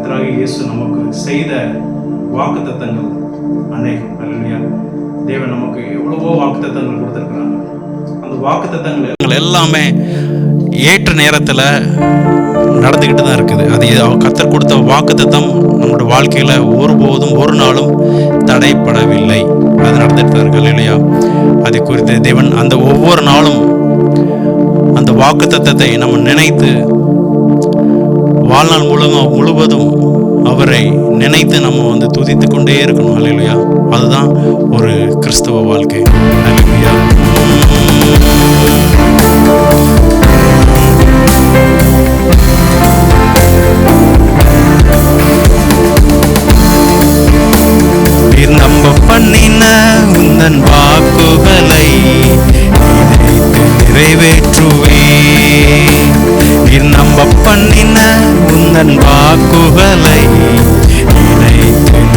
கர்த்தராகிய இயேசு நமக்கு செய்த வாக்குத்தத்தங்கள் அநேகம். அல்லேலூயா. தேவன் நமக்கு எவ்வளவோ வாக்குத்தத்தங்கள் கொடுத்திருக்கிறாங்க. அந்த வாக்குத்தத்தங்கள் எல்லாமே ஏற்ற நேரத்தில் நடந்துக்கிட்டு தான் இருக்குது. அது கர்த்தர் கொடுத்த வாக்குத்தத்தம் நம்மளோட வாழ்க்கையில் ஒருபோதும் ஒரு நாளும் தடைப்படவில்லை. அது நடந்துட்டு தான் இருக்கு. இல்லையா? அதை குறித்து தேவன் அந்த ஒவ்வொரு நாளும் அந்த வாக்குத்தத்தத்தை நம்ம நினைத்து வாழ்நாள் முழுவதும் அவரை நினைத்து நம்ம துதித்து கொண்டே இருக்கணும். அல்லேலூயா. அதுதான் ஒரு கிறிஸ்தவ வாழ்க்கை. அல்லேலூயா. நம்ப பண்ணின உந்தன் வாக்குகளை நிறைவேற்றுவே. நம்ப பண்ணின உந்தன் வாக்குகளை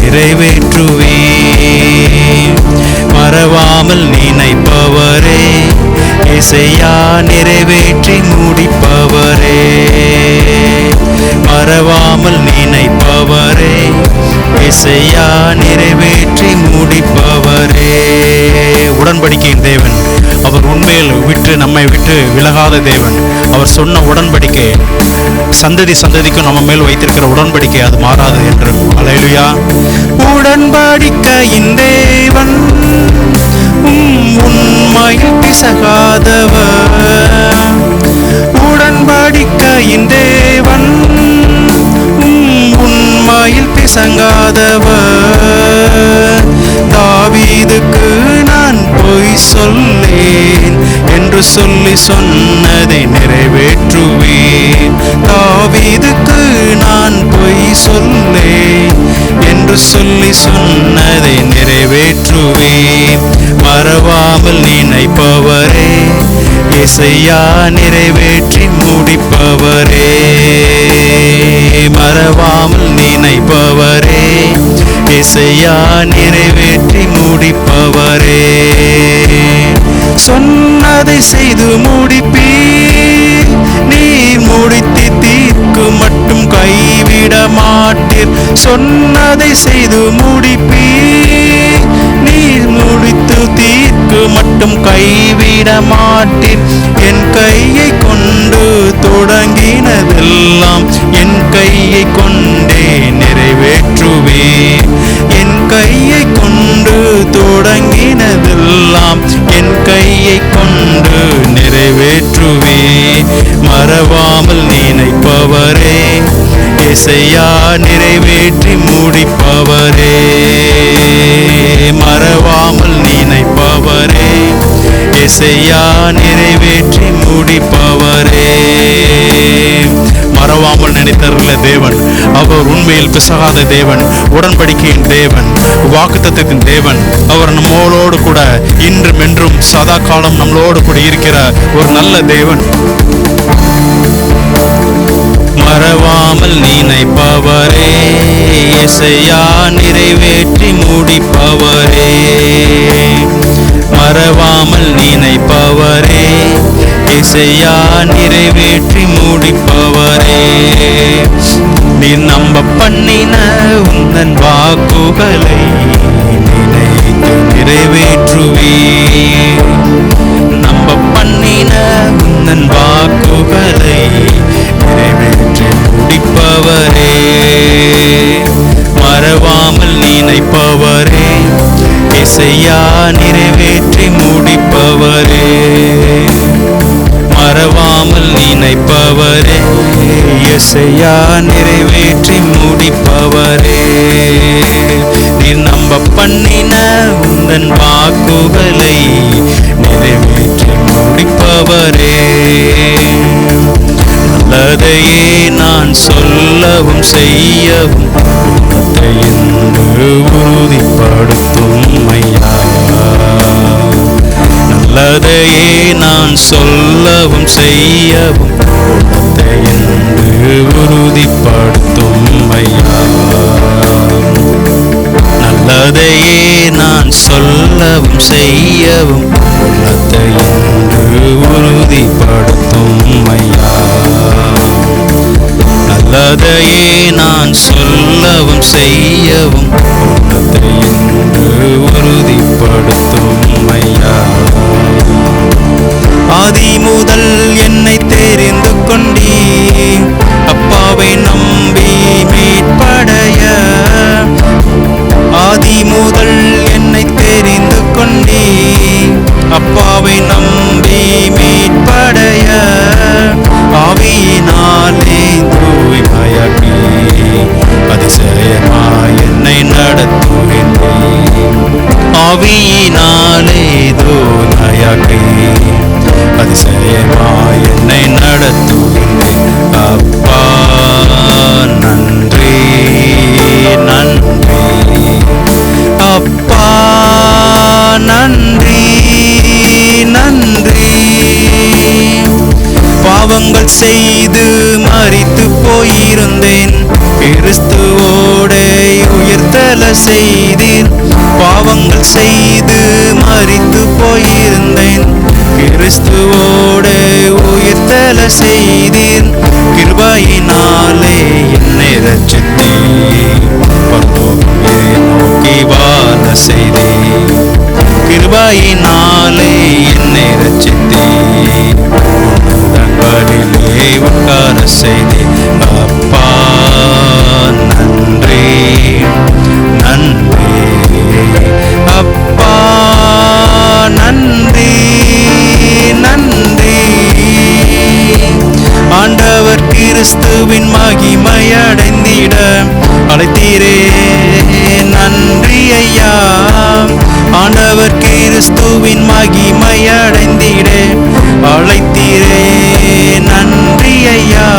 நிறைவேற்றுவே. மறவாமல் நினைப்பவரே, இசையா நிறைவேற்றி முடிப்பவரே. மறவாமல் நினைப்பவரே, இசையா நிறைவேற்றி முடிப்பவரே. உடன்படிக்கையின் தேவன் அவர் உண்மையில் நம்மை விட்டு விலகாத தேவன். அவர் சொன்ன உடன்படிக்கை சந்ததி சந்ததிக்கும் நம்ம மேல் வைத்திருக்கிற உடன்படிக்கை அது மாறாது என்று. அல்லேலூயா. உடன்படிக்கையின் தேவன் உண்மையில் பிசகாதவர். உடன்படிக்கையின் தேவன் உண்மையில் பிசங்காதவர். தாவீதுக்கு நான் பொய் சொல்லேன் என்று சொல்லி சொன்னதை நிறைவேற்றுவேன். தாவீதுக்கு நான் பொய் சொல்லேன் என்று சொல்லி சொன்னதை நிறைவேற்றுவேன். மறவாமல் நினைப்பவரே, இசையா நிறைவேற்றி முடிப்பவரே. மறவாமல் நினைப்பவரே, இசையா நிறைவேற்றி முடிப்பவரே. சொன்னதை செய்து முடிப்பீர், நீர் முடித்து தீர்க்கு மட்டும் கைவிட மாட்டீர். சொன்னதை செய்து முடிப்பீர், நீர் முடித்து தீர்க்கு மட்டும் கைவிட மாட்டீர். என் கையை கொண்டு தொடங்கினதெல்லாம் என் கையை கொண்டே நிறைவேற்றுவேன். என் கையை கொண்டு தொடங்கினதெல்லாம் என் கையை கொண்டு நிறைவேற்றுவேன். மறவாமல் நினைப்பவரே, இசையா நிறைவேற்றி முடிப்பவரே. மறவாமல் நினைப்பவரே, இசையா நிறைவேற்றி முடிப்பவரே. மறவாமல் நினைத்தருள தேவன் அவர் உண்மையில் பிசகாத தேவன், உடன்படிக்கையின் தேவன், வாக்குத்தத்தத்தின் தேவன். அவர் நம்மளோடு கூட இன்றும் என்றும் சதா காலம் நம்மளோடு கூட இருக்கிற ஒரு நல்ல தேவன். மறவாமல் நினைப்பவரே, இசையா நிறைவேற்றி முடிப்பவரே. மறவாமல் நினைப்பவரே, இசையா நிறைவேற்றி முடிப்பவரே. நீ நம்ப பண்ணின உந்தன் வாக்குகளை நினைத்து நிறைவேற்றுவே. நம்ப பண்ணின உந்தன் வாக்குகளை நிறைவேற்றி முடிப்பவரே. மறவாமல் நினைப்பவரே, இசையா நிறைவேற்றி முடிப்பவரே. மறவாமல் நினைப்பவரே, இசையா நிறைவேற்றி முடிப்பவரே. நீ நம்ப பண்ணின உந்தன் வாக்குகளை நிறைவேற்றி முடிப்பவரே. நல்லதையே நான் சொல்லவும் செய்யவும் என்று உறுதிப்படுத்தும் ஐயா. நல்லதையே நான் சொல்லவும் செய்யவும் என்று உறுதிப்படுத்தும் ஐயா. நல்லதையே நான் சொல்லவும் செய்யவும் என்று உறுதிப்படுத்தும் ஐயா. நல்லதையே நான் சொல்ல வாக்குத்தத்தம் செய்யவும் உள்ளத்தை என்று உறுதிப்படுத்தும் ஐயா. ஆதி முதல் என்னை தெரிந்து கொண்டீ, அப்பாவை நம்பி மீட்படைய. ஆதி முதல் என்னை தெரிந்து கொண்டீ, அப்பாவை நம்பி மீட்படைய. ஆவியினாலே தூய்மையாக்கி அதிசயமாய் என்னை நடத்துகின்றேன். ஆவியினாலே தூய்மையாக்கி அதிசயமாய் என்னை நடத்துகின்றேன். அப்பா நன்றி நன்றி, அப்பா நன்றி நன்றி. பாவங்கள் செய்து மரித்து போயிருந்தேன், கிறிஸ்துவோடு உயிர்த்தெழ செய்தீர். பாவங்கள் செய்து மரித்து போயிருந்தேன், கிறிஸ்துவோடு உயிர்த்தெழ செய்தீர். கிருபையினாலே என்னை ரட்சித்தீர், பரலோகத்தை நோக்கி வாழ செய்தீர். கிருபையினாலே என்னை ரட்சித்தீர், உன்னதங்களிலே உட்கார செய்தீர். அப்பா நன்றி நன்றி, அப்பா நன்றி நன்றி. ஆண்டவர் கிறிஸ்துவின் மகிமையடைந்திட அழைத்தீரே நன்றி ஐயா. ஆண்டவர் கிறிஸ்துவின் மகிமையடைந்திட அழைத்தீரே நன்றி ஐயா.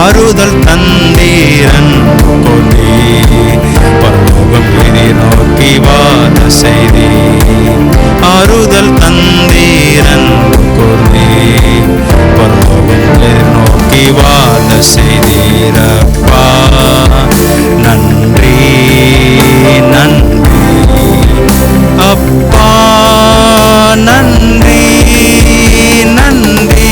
ஆறுதல் தந்தீரன் கொண்டே பரலோகம் எதிர் நோக்கி வாழ செய்தே. ஆறுதல் தந்தீரன் கொண்டே பரலோகம் எதிர் நோக்கி வாழ செய்தீரப்பா. நன்றி நன்றி, அப்பா நன்றி நன்றி.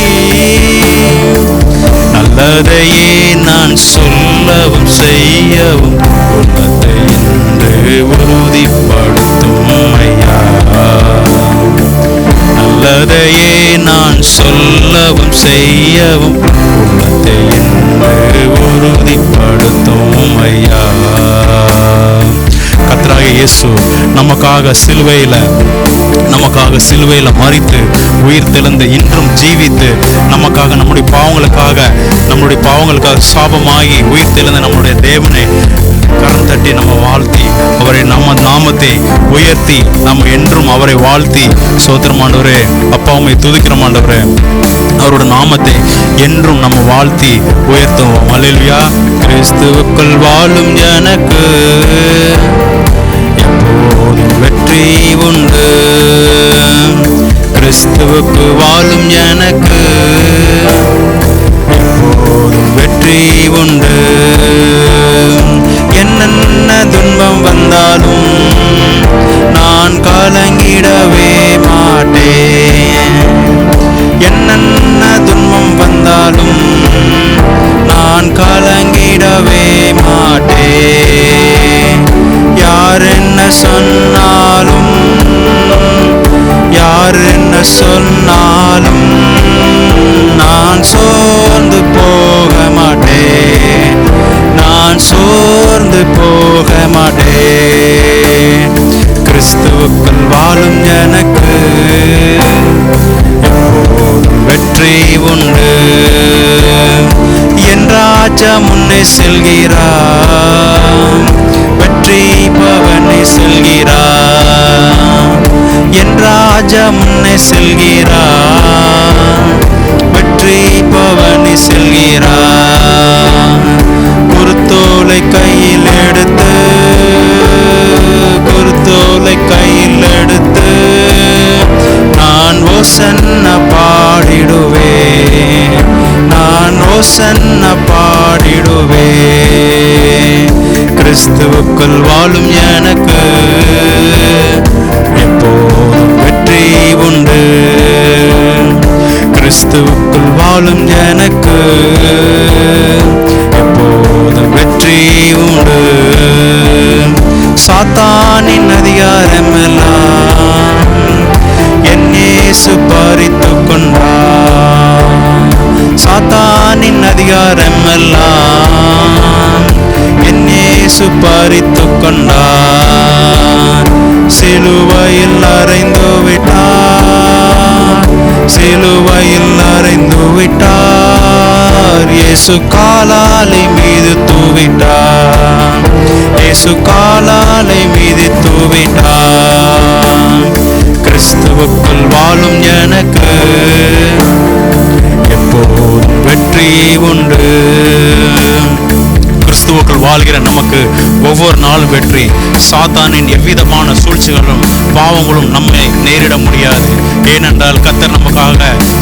நல்லதையே நான் சொல்லவும் செய்யவும் உள்ளத்தை என்று உறுதிப்படுத்தும் ஐயா. நல்லதையே நான் சொல்லவும் செய்யவும் உள்ளத்தை என்று உறுதிப்படுத்தும் ஐயா. கர்த்தராகிய இயேசு நமக்காக சிலுவையில மரித்து உயிர் தெழுந்து இன்றும் ஜீவித்து நமக்காக நம்முடைய பாவங்களுக்காக சாபமாகி உயிர் தெழுந்த நம்முடைய தேவனை கரம் தட்டி நம்ம வாழ்த்தி அவரை நம்ம நாமத்தை உயர்த்தி நம்ம என்றும் அவரை வாழ்த்தி சோத்திரம் ஆண்டவரே, அப்பா உம்மை துதிக்கிறோம் ஆண்டவரே. அவரோட நாமத்தை என்றும் நம்ம வாழ்த்தி உயர்த்துவோம். அல்லேலூயா. கிறிஸ்துவுக்குள் வாழும் எனக்கு எப்போதும் வெற்றி உண்டு. கிறிஸ்துவுக்கு வாழும் எனக்கு எப்போதும் வெற்றி உண்டு. என்னென்ன துன்பம் வந்தாலும் நான் கலங்கிடவே மாட்டேன். என்னென்ன துன்பம் வந்தாலும் நான் கலங்கிடவே மாட்டேன். யார் என்ன சொன்னாலும் யார் என்ன சொன்னாலும் நான் சோர்ந்து போக மாட்டேன். நான் சோர்ந்து போக மாட்டேன். கிறிஸ்துவுக்குள் வாழும் எனக்கு எப்போதும் வெற்றி உண்டு. என் ராஜா முன்னே செல்கிறார், வெற்றி பவனி செல்கிறார். என் ராஜா முன்னே செல்கிறார், வெற்றி பவனி செல்கிறார். குருத்தோலை கையில் எடுத்து நான் ஓசன்னா பாடிடுவேன். நான் ஓசன்னா பாடிடுவேன். கிறிஸ்துவுக்குள் வாழும் எனக்கு எப்போதும் வெற்றி உண்டு. கிறிஸ்துவுக்குள் வாழும் எனக்கு எப்போதும் வெற்றி உண்டு. சாத்தானின் அதிகாரமெல்லாம் என் இயேசு பறித்துக் கொண்டார். சாத்தானின் அதிகாரமெல்லாம் என் இயேசு பறித்துக் கொண்டார். சிலுவையில் அறைந்து விட்டார், சிலுவையில் அறைந்து விட்டார். இயேசு காலாலை மீது தூவிட்டார், இயேசு காலாலை மீது தூவிட்டார். கிறிஸ்துவுக்குள் வாழும் எனக்கு எப்போதும் வெற்றி உண்டு. கிறிஸ்துவுக்குள் வாழ்கிற நமக்கு ஒவ்வொரு நாளும் வெற்றி. சாத்தானின் எவ்விதமான சூழ்ச்சிகளும் பாவங்களும் நம்மை நேரிட முடியாது. ஏனென்றால் கர்த்தர் நமக்காக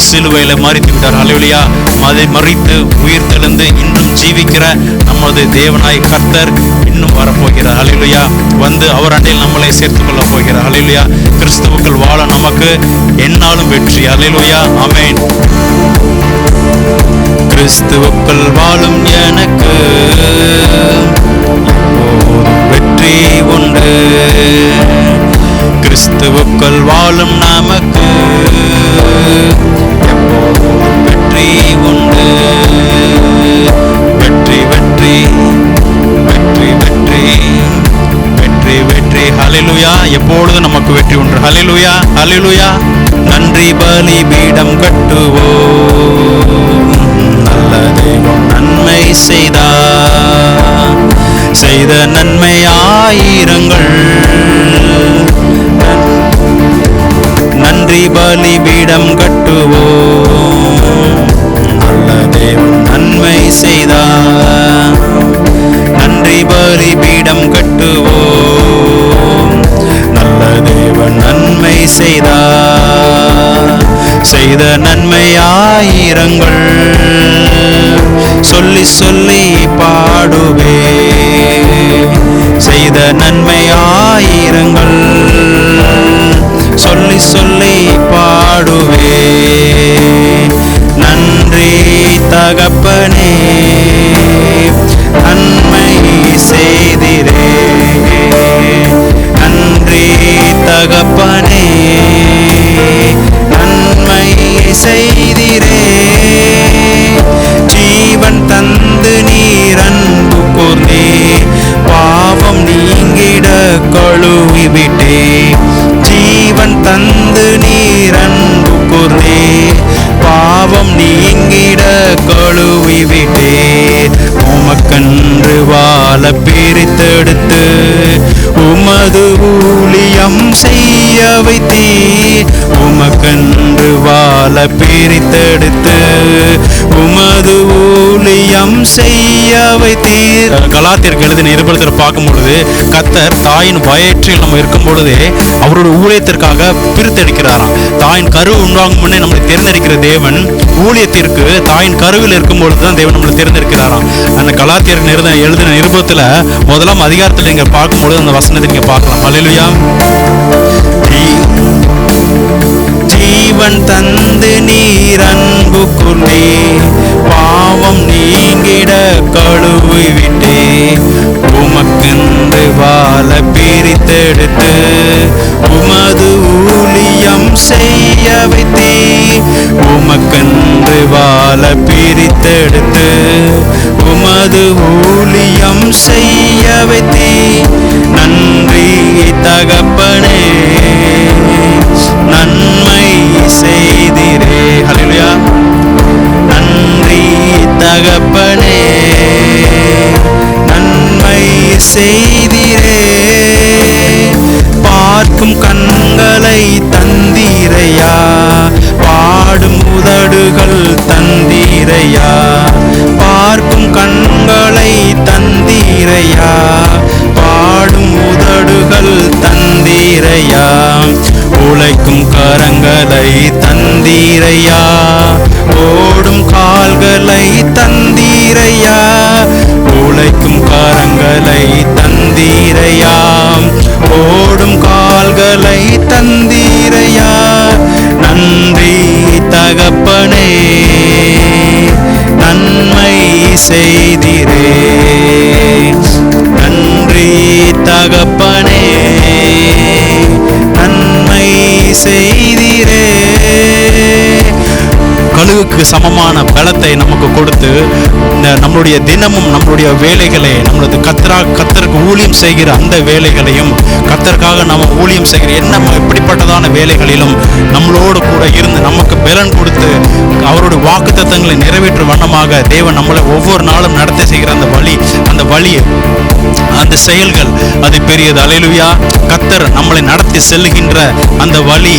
சிலுவையில மரித்து விட்டார். அல்லேலூயா. அதை மரித்து உயிர் தெழுந்து இன்றும் ஜீவிக்கிற நமது தேவனாய் கர்த்தர் இன்னும் வரப்போகிறார். அல்லேலூயா. வந்து அவர் அண்டையில் நம்மளை சேர்த்துக் கொள்ள போகிறார். அல்லேலூயா. கிறிஸ்துவுக்குள் வாழ நமக்கு எந்நாளும் வெற்றி. அல்லேலூயா. ஆமென். கிறிஸ்துவுக்குள் வாழும் எனக்கு வெற்றி உண்டு. கிறிஸ்துவுக்குள் வாழும் நமக்கு வெற்றி உண்டு. வெற்றி வெற்றி வெற்றி வெற்றி வெற்றி வெற்றி. ஹல்லேலூயா. எப்பொழுதும் நமக்கு வெற்றி உண்டு. ஹல்லேலூயா. ஹல்லேலூயா. நன்றி பலி பீடம் கட்டுவோம். நல்ல தெய்வம் நன்மை செய்தார், செய்த நன்மை ஆயிரங்கள். நன்றி பலி பீடம் கட்டுவோம். நல்ல தெய்வம் நன்மை செய்தார், நன்றி பலி பீடம் கட்டுவோம். நல்ல தேவன் நன்மை செய்தார், செய்த நன்மை ஆயிரங்கள். சொல்லி சொல்லி பாடுவே, செய்த நன்மை ஆயிரங்கள். சொல்லி சொல்லி பாடுவே. நன்றி தகப்பனே, நன்மை செய்திரே. நன்றி தகப்பனே, நன்மை செய்திரே. ஜீவன் தந்து நீர் அன்பு கூர்ந்தே, பாவம் நீங்கிட கழுவி விட்டே. ஜீவன் தந்து நீர் அன்பு கூர்ந்தே, பாவம் நீங்கிட கழுவி விட்டே. உமக்கன்று வாழ பிரித்தெடுத்து உமது ஊழியம் செய்ய வைத்தே. உமக்கன்று வாழ பிரித்தெடுத்து உமது ஊழியம் செய்ய வைத்தீர். கலாத்தியருக்கு எழுதின நிருபத்தில் பார்க்கும் பொழுது கர்த்தர் தாயின் வயிற்றில் நம்ம இருக்கும் பொழுதே அவருடைய ஊழியத்திற்காக பிரித்தெடுக்கிறாராம். தாயின் கரு உண்டாகும் முன்னே நம்மளை தேர்ந்தெடுக்கிற தேவன் ஊழியத்திற்கு தாயின் கருவில் இருக்கும் பொழுதுதான் தேவன் நம்மளை தேர்ந்தெடுக்கிறாராம். அந்த கலாத்தியருக்கு எழுதின நிருபத்தில் முதலாம் அதிகாரத்தில் நீங்க பார்க்கும்பொழுது அந்த வசனத்தை நீங்க பார்க்கலாம். அல்லேலூயா. ஜீவன் தந்து நீர் அன்பு கூர்ந்தே, பாவம் நீங்கிட கழுவி விட்டே. உமக்கென்று வாழ பிரித்தெடுத்து உமது ஊழியம் செய்ய வைத்தே. உமக்கென்று வாழ பிரித்தெடுத்து உமது ஊழியம் செய்ய வைத்தே. நன்றி தகப்பனே, நன்மை செய்திரே. ஹல்லேலூயா. நன்றி தகப்பனே, நன்மை செய்திரே. பார்க்கும் கண்களை தந்தீரையா, பாடும் உதடுகள் தந்தீரையா. பார்க்கும் கண்களை தந்தீரையா, பாடும் உதடுகள் தந்தீரையா. உழைக்கும் கரங்களை தந்தீரையா, ஓடும் கால்களை தந்தீரையா. உழைக்கும் கரங்களை தந்தீரையா, ஓடும் கால்களை தந்தீரையா. நன்றி தகப்பனே, செய்திரே. நன்றி தகப்பனே, நன்மை செய்திரே. கழுகுக்கு சமமான பலத்தை நமக்கு கொடுத்து நம்மளுடைய தினமும் நம்மளுடைய வேலைகளை நம்மளது கர்த்தருக்கு ஊழியம் செய்கிற அந்த வேலைகளையும் கர்த்தருக்காக நம்ம ஊழியம் செய்கிற எப்படிப்பட்டதான வேலைகளிலும் நம்மளோடு கூட இருந்து நமக்கு பலன் கொடுத்து அவருடைய வாக்குத்தத்தங்களை நிறைவேற்றும் வண்ணமாக தேவன் நம்மளை ஒவ்வொரு நாளும் நடத்த செய்கிற அந்த வழி அந்த செயல்கள் அது பெரியது. அல்லேலூயா. கர்த்தர் நம்மளை நடத்தி செல்லுகின்ற அந்த வழி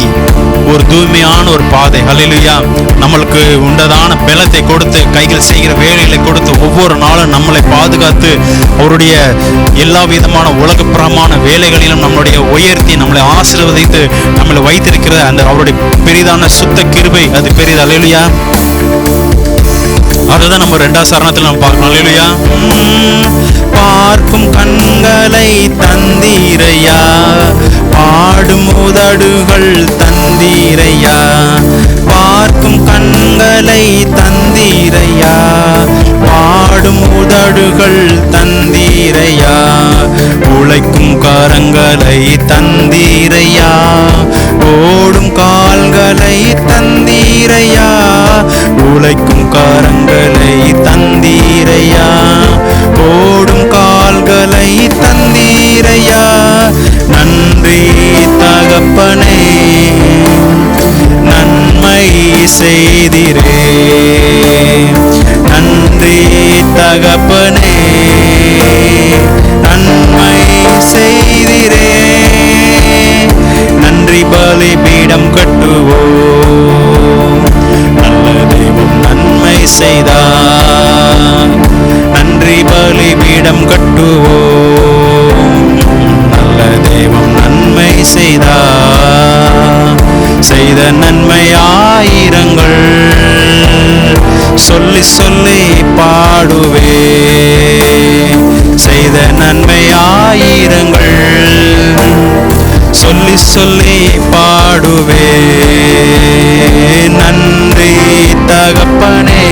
ஒரு தூய்மையான ஒரு பாதை. அல்லேலூயா. நம்மளுக்கு உண்டதான பலத்தை கொடுத்து கைகள் செய்கிற வேலைகளை கொடுத்து ஒவ்வொரு நாளும் நம்மளை பாதுகாத்து அவருடைய எல்லா விதமான உலகப்புறமான வேலைகளிலும் நம்மளுடைய உயர்த்தி நம்மளை ஆசீர்வதித்து நம்மளை வைத்திருக்கிற அந்த அவருடைய பெரிதான சுத்த கிருபை அது பெரியது. அல்லேலூயா. அதுதான் நம்ம 2வது சரணத்தில் நம்ம பார்க்கணும். அல்லேலூயா. பார்க்கும் கண்களை தந்தீரையா, பாடும் உதடுகள் தந்தீரையா. பார்க்கும் கண்களை தந்தீரையா, பாடும் உதடுகள் தந்தீரையா. உழைக்கும் கரங்களை தந்தீரையா, ஓடும் கால்களை தந்தீரையா. உழைக்கும் கரங்களை தந்தீரையா, ஓடும் கால்களை தந்தீரையா. நன்றி தகப்பனே, நன்மை செய்திரே. நன்றி தகப்பனே, நன்மை செய்திரே. நன்றி பலிபீடம் கட்டுவோம், நல்ல தெய்வம் நன்மை செய்தார். நன்றி பலிபீடம் கட்டுவோம், நல்ல தெய்வம் நன்மை செய்தார். செய்த நன்மை ஆயிரங்கள் சொல்லி சொல்லி பாடுவே. செய்த நன்மை ஆயிரங்கள் சொல்லி சொல்லி பாடுவே. நன்றி தகப்பனே,